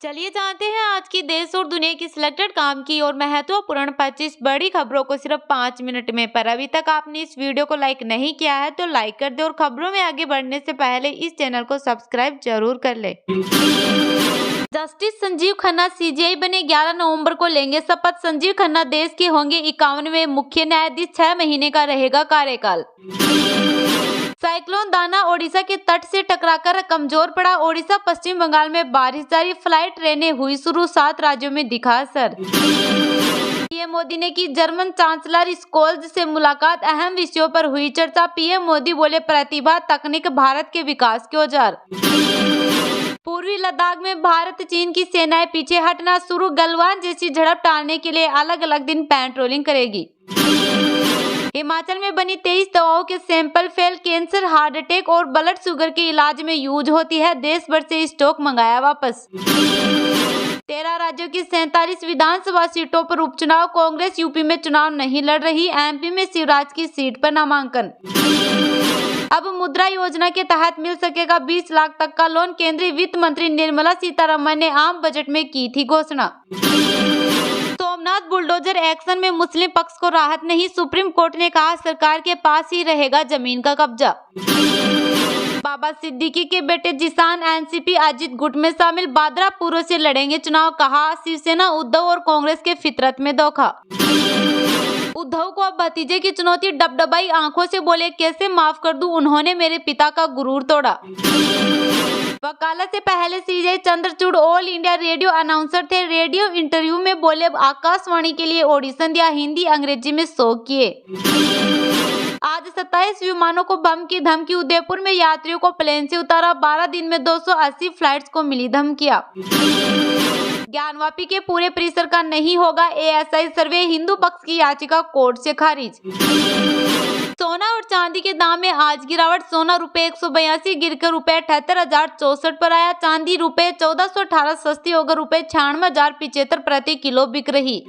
चलिए जानते हैं आज की देश और दुनिया की सिलेक्टेड काम की और महत्वपूर्ण 25 बड़ी खबरों को सिर्फ 5 मिनट में। पर अभी तक आपने इस वीडियो को लाइक नहीं किया है तो लाइक कर दे और खबरों में आगे बढ़ने से पहले इस चैनल को सब्सक्राइब जरूर कर ले। जस्टिस संजीव खन्ना सीजीआई बने, 11 नवंबर को लेंगे शपथ। संजीव खन्ना देश के होंगे 51वें मुख्य न्यायाधीश, 6 महीने का रहेगा कार्यकाल। साइक्लोन दाना ओडिशा के तट से टकराकर कमजोर पड़ा, ओडिशा पश्चिम बंगाल में बारिश जारी, फ्लाइट ट्रेनें हुई शुरू, 7 राज्यों में दिखा असर। पीएम मोदी ने की जर्मन चांसलर स्कोल्ज से मुलाकात, अहम विषयों पर हुई चर्चा। पीएम मोदी बोले प्रतिभा तकनीक भारत के विकास के औजार। पूर्वी लद्दाख में भारत चीन की सेनाएं पीछे हटना शुरू, गलवान जैसी झड़प टालने के लिए अलग अलग दिन पेट्रोलिंग करेगी। हिमाचल में बनी 23 दवाओं के sample fail, cancer, heart attack और ब्लड शुगर के इलाज में यूज होती है, देश भर से स्टॉक मंगाया वापस। 13 राज्यों की 47 विधानसभा सीटों पर उपचुनाव, कांग्रेस यूपी में चुनाव नहीं लड़ रही, एमपी में शिवराज की सीट पर नामांकन। अब मुद्रा योजना के तहत मिल सकेगा 20 लाख तक का लोन, केंद्रीय वित्त मंत्री निर्मला सीतारमण ने आम बजट में की थी घोषणा। सोमनाथ बुलडोजर एक्शन में मुस्लिम पक्ष को राहत नहीं, सुप्रीम कोर्ट ने कहा सरकार के पास ही रहेगा जमीन का कब्जा। बाबा सिद्दीकी के बेटे जिशान एनसीपी अजित गुट में शामिल, बादरा पूर्व से लड़ेंगे चुनाव, कहा शिवसेना उद्धव और कांग्रेस के फितरत में धोखा। उद्धव को अब भतीजे की चुनौती, डबडबाई आंखों से बोले कैसे माफ कर दूं, उन्होंने मेरे पिता का गुरूर तोड़ा। वकालत से पहले CJ Chandrachud all India radio announcer थे, रेडियो इंटरव्यू में बोले आकाशवाणी के लिए ऑडिशन दिया, हिंदी अंग्रेजी में शो किए। आज 27 विमानों को बम की धमकी, उदयपुर में यात्रियों को प्लेन से उतारा, 12 दिन में 280 फ्लाइट्स को मिली धमकियां। ज्ञानवापी के पूरे परिसर का नहीं होगा एएसआई सर्वे, हिंदू पक्ष की याचिका कोर्ट से खारिज। सोना और चांदी के दाम में आज गिरावट, सोना रुपए 182 गिरकर रुपए 78,064 पर आया, चांदी रुपए 1418 सस्ती होकर रुपए 96,075 प्रति किलो बिक रही।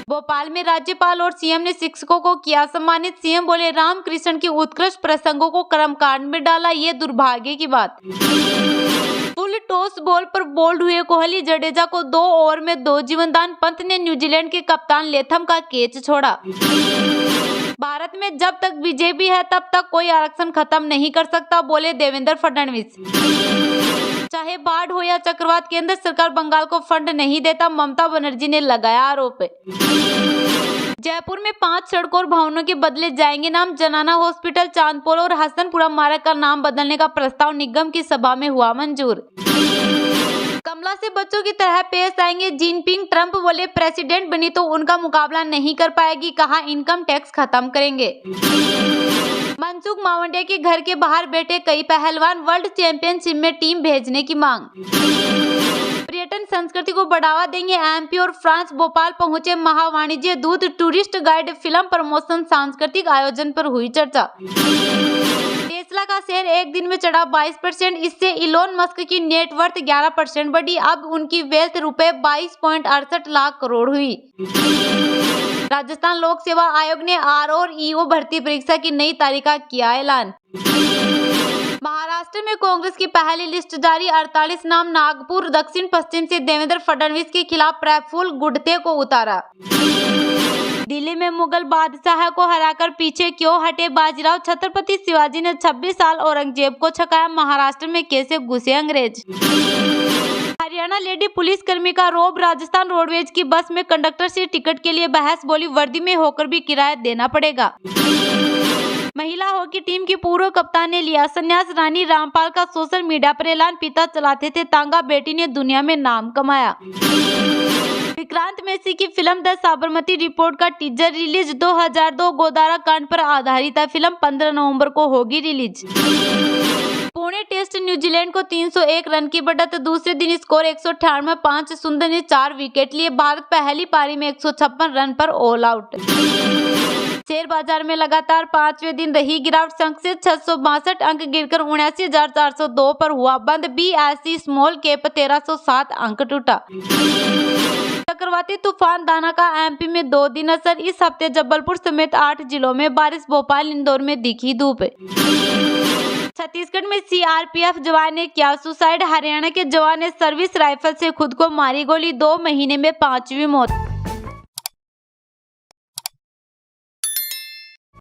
भोपाल में राज्यपाल और सीएम ने शिक्षकों को किया सम्मानित, सीएम बोले रामकृष्ण के उत्कृष्ट प्रसंगों को कर्मकांड में डाला, ये दुर्भाग्य की बात। फुल टॉस बॉल पर बोल्ड हुए कोहली, जडेजा को 2 ओवर में 2 जीवनदान, पंत ने न्यूजीलैंड के कप्तान लेथम का कैच छोड़ा। भारत में जब तक बीजेपी है तब तक कोई आरक्षण खत्म नहीं कर सकता, बोले देवेंद्र फडणवीस। चाहे बाढ़ हो या चक्रवात, केंद्र सरकार बंगाल को फंड नहीं देता, ममता बनर्जी ने लगाया आरोप। जयपुर में 5 सड़कों और भवनों के बदले जाएंगे नाम, जनाना हॉस्पिटल, चांदपोल और हसनपुरा मार्ग का नाम बदलने का प्रस्ताव निगम की सभा में हुआ मंजूर। कमला से बच्चों की तरह पेश आएंगे जिनपिंग, ट्रंप बोले प्रेसिडेंट बनी तो उनका मुकाबला नहीं कर पाएगी, कहा इनकम टैक्स खत्म करेंगे। मनसुख मावंडे के घर के बाहर बैठे कई पहलवान, वर्ल्ड चैंपियनशिप में टीम भेजने की मांग। पर्यटन संस्कृति को बढ़ावा देंगे एमपी और फ्रांस, भोपाल पहुंचे महावाणिज्य दूत, टूरिस्ट गाइड, फिल्म प्रमोशन, सांस्कृतिक आयोजन पर हुई चर्चा। टेस्ला का शेयर एक दिन में चढ़ा 22%, इससे इलोन मस्क की नेटवर्थ 11% बढ़ी, अब उनकी वेल्थ रुपए 22.68 लाख करोड़ हुई। राजस्थान लोक सेवा आयोग ने आर और ईओ भर्ती परीक्षा की नई तारीख का किया ऐलान। महाराष्ट्र में कांग्रेस की पहली लिस्ट जारी, 48 नाम, नागपुर दक्षिण पश्चिम से देवेंद्र फडणवीस के खिलाफ प्रफुल्ल गुड्डे को उतारा। दिल्ली में मुगल बादशाह को हराकर पीछे क्यों हटे बाजीराव, छत्रपति शिवाजी ने 26 साल औरंगजेब को छकाया, महाराष्ट्र में कैसे घुसे अंग्रेज। हरियाणा लेडी पुलिस कर्मी का रौब, राजस्थान रोडवेज की बस में कंडक्टर से टिकट के लिए बहस, बोली वर्दी में होकर भी किराया देना पड़ेगा। महिला हॉकी टीम की पूर्व कप्तान ने लिया संन्यास, रानी रामपाल का सोशल मीडिया पर ऐलान, पिता चलाते थे तांगा, बेटी ने दुनिया में नाम कमाया। विक्रांत मैसी की फिल्म द साबरमती रिपोर्ट का टीजर रिलीज, 2002 गोदारा कांड पर आधारित है फिल्म, 15 नवंबर को होगी रिलीज। पुणे टेस्ट न्यूजीलैंड को 301 रन की बढ़त, दूसरे दिन स्कोर 198, 5 सुंदर ने 4 विकेट लिए, भारत पहली पारी में 156 रन पर ऑल आउट। शेयर बाजार में लगातार 5वें दिन रही गिरावट, संक्षिप्त 662 अंक गिरकर 79,402 पर हुआ बंद, बीएसई स्मॉल कैप 1307 अंक टूटा। चक्रवाती तूफान दाना का एमपी में 2 दिन असर, इस हफ्ते जबलपुर समेत 8 जिलों में बारिश, भोपाल इंदौर में दिखी धूप। छत्तीसगढ़ में सीआरपीएफ जवान ने किया सुसाइड। हरियाणा के जवान ने सर्विस राइफल से खुद को मारी गोली। 2 महीने में 5वीं मौत।